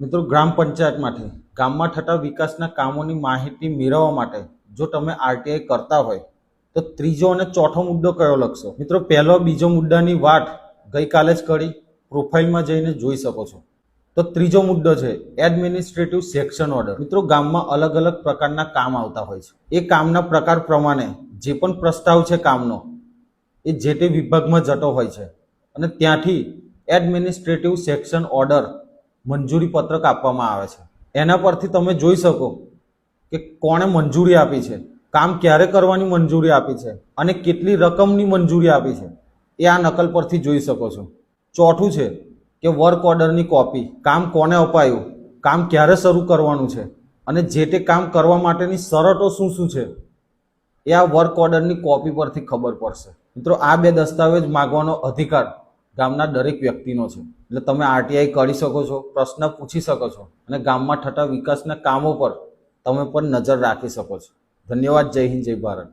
મિત્રો ગ્રામ પંચાયતમાંથી ગામમાં થતા વિકાસના કામોની માહિતી મેળવવા માટે જો તમે આરટીઆઈ કરતા હોય તો ત્રીજો અને ચોથો મુદ્દો કયો લખશો? મિત્રો પહેલો બીજો મુદ્દાની વાત ગઈકાલે જ કરી, પ્રોફાઇલમાં જઈને જોઈ શકો છો. તો ત્રીજો મુદ્દો છે એડમિનિસ્ટ્રેટિવ સેક્શન ઓર્ડર. મિત્રો ગામમાં અલગ અલગ પ્રકારના કામ આવતા હોય છે. એ કામના પ્રકાર પ્રમાણે જે પણ પ્રસ્તાવ છે કામનો એ જે તે વિભાગમાં જતો હોય છે અને ત્યાંથી એડમિનિસ્ટ્રેટિવ સેક્શન ઓર્ડર મંજૂરી પત્રક આપવામાં આવે છે. એના પરથી તમે જોઈ શકો કે કોણે મંજૂરી આપી છે, કામ ક્યારે કરવાની મંજૂરી આપી છે અને કેટલી રકમની મંજૂરી આપી છે એ આ નકલ પરથી જોઈ શકો છો. ચોથું છે કે વર્ક ઓર્ડરની કોપી, કામ કોને અપાયું, કામ ક્યારે શરૂ કરવાનું છે અને જે તે કામ કરવા માટેની શરતો શું શું છે એ આ વર્ક ઓર્ડરની કોપી પરથી ખબર પડશે. મિત્રો આ બે દસ્તાવેજ માગવાનો અધિકાર ગામના દરેક વ્યક્તિનો છે. એટલે તમે આરટીઆઈ કરી શકો છો, પ્રશ્ન પૂછી શકો છો અને ગામમાં થતા વિકાસના કામો પર તમે પણ નજર રાખી શકો છો. ધન્યવાદ. જય હિન્દ, જય ભારત.